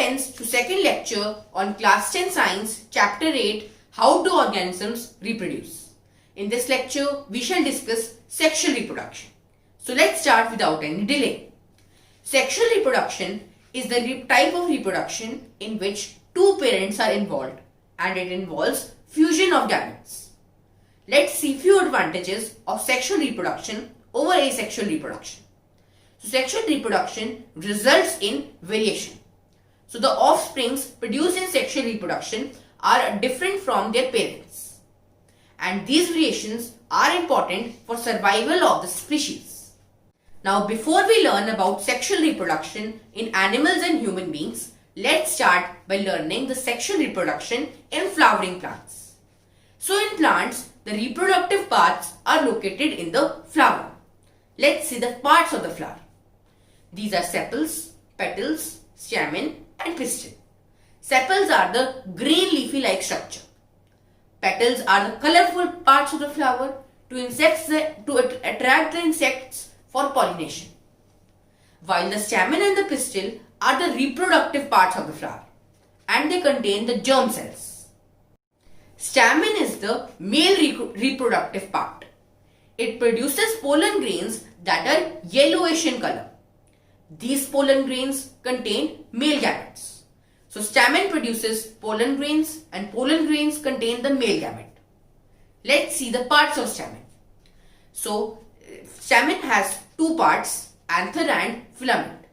friends to second lecture on class 10 science chapter 8 how do organisms reproduce. In this lecture we shall discuss sexual reproduction. So let's start without any delay. Sexual reproduction is the type of reproduction in which two parents are involved and it involves fusion of gametes. Let's see few advantages of sexual reproduction over asexual reproduction. So sexual reproduction results in variation. So the offsprings produced in sexual reproduction are different from their parents. And these variations are important for survival of the species. Now before we learn about sexual reproduction in animals and human beings, let's start by learning the sexual reproduction in flowering plants. So in plants, the reproductive parts are located in the flower. Let's see the parts of the flower. These are sepals, petals, stamen and pistil. Sepals are the green leafy-like structure. Petals are the colorful parts of the flower to attract the insects for pollination. While the stamen and the pistil are the reproductive parts of the flower and they contain the germ cells. Stamen is the male reproductive part. It produces pollen grains that are yellowish in color. These pollen grains contain male gametes. So stamen produces pollen grains and pollen grains contain the male gamete. Let's see the parts of stamen. So stamen has two parts, anther and filament.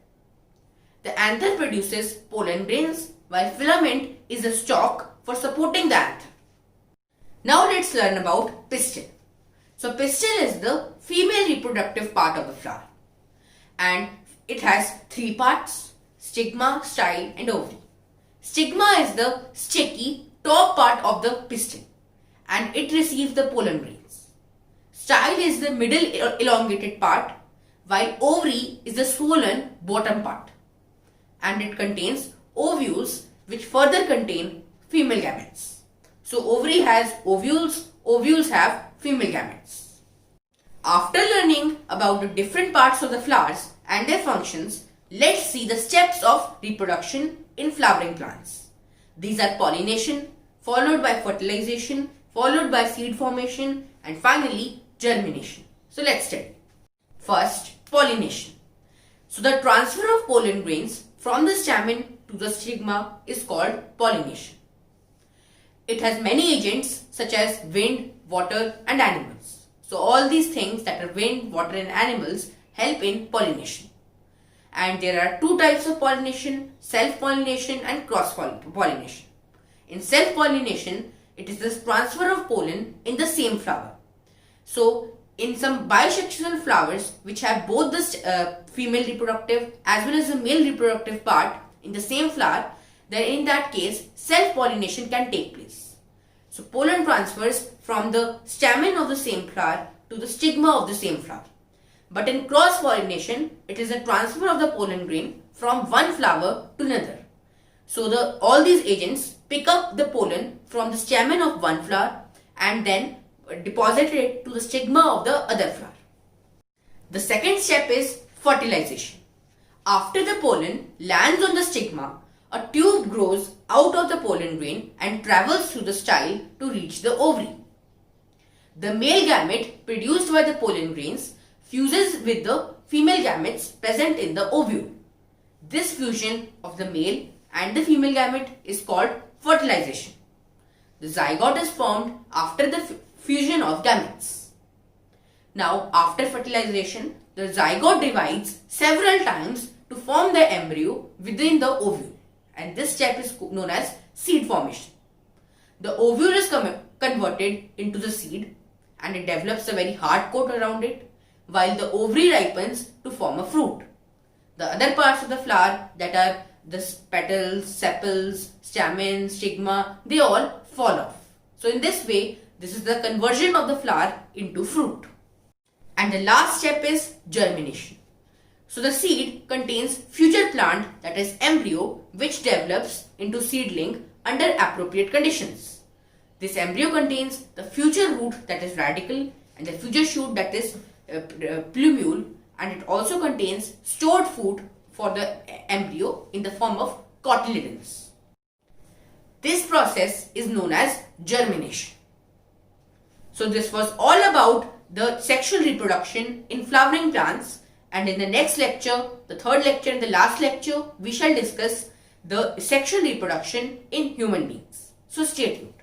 The anther produces pollen grains while filament is a stalk for supporting the anther. Now let's learn about pistil. So pistil is the female reproductive part of the flower and it has three parts: stigma, style and ovary. Stigma is the sticky top part of the pistil and it receives the pollen grains. Style is the middle elongated part while ovary is the swollen bottom part and it contains ovules which further contain female gametes. So ovary has ovules, ovules have female gametes. After learning about the different parts of the flowers and their functions, let's see the steps of reproduction in flowering plants. These are pollination, followed by fertilization, followed by seed formation and finally germination. So let's study. First, pollination. So the transfer of pollen grains from the stamen to the stigma is called pollination. It has many agents such as wind, water and animals. So all these things that are wind, water and animals help in pollination. And there are two types of pollination: self-pollination and cross-pollination. In self-pollination, it is the transfer of pollen in the same flower. So in some bisexual flowers which have both the female reproductive as well as the male reproductive part in the same flower, then in that case self-pollination can take place. So pollen transfers from the stamen of the same flower to the stigma of the same flower. But in cross-pollination, it is a transfer of the pollen grain from one flower to another. So all these agents pick up the pollen from the stamen of one flower and then deposit it to the stigma of the other flower. The second step is fertilization. After the pollen lands on the stigma, a tube grows out of the pollen grain and travels through the style to reach the ovary. The male gamete produced by the pollen grains fuses with the female gametes present in the ovule. This fusion of the male and the female gamete is called fertilization. The zygote is formed after the fusion of gametes. Now after fertilization, the zygote divides several times to form the embryo within the ovule, and this step is known as seed formation. The ovule is converted into the seed and it develops a very hard coat around it, while the ovary ripens to form a fruit. The other parts of the flower, that are the petals, sepals, stamen, stigma, they all fall off. So in this way, this is the conversion of the flower into fruit. And the last step is germination. So the seed contains future plant, that is embryo, which develops into seedling under appropriate conditions. This embryo contains the future root, that is radicle, and the future shoot, that is plumule, and it also contains stored food for the embryo in the form of cotyledons. This process is known as germination. So this was all about the sexual reproduction in flowering plants, and in the next lecture, the third lecture and the last lecture, we shall discuss the sexual reproduction in human beings. So stay tuned.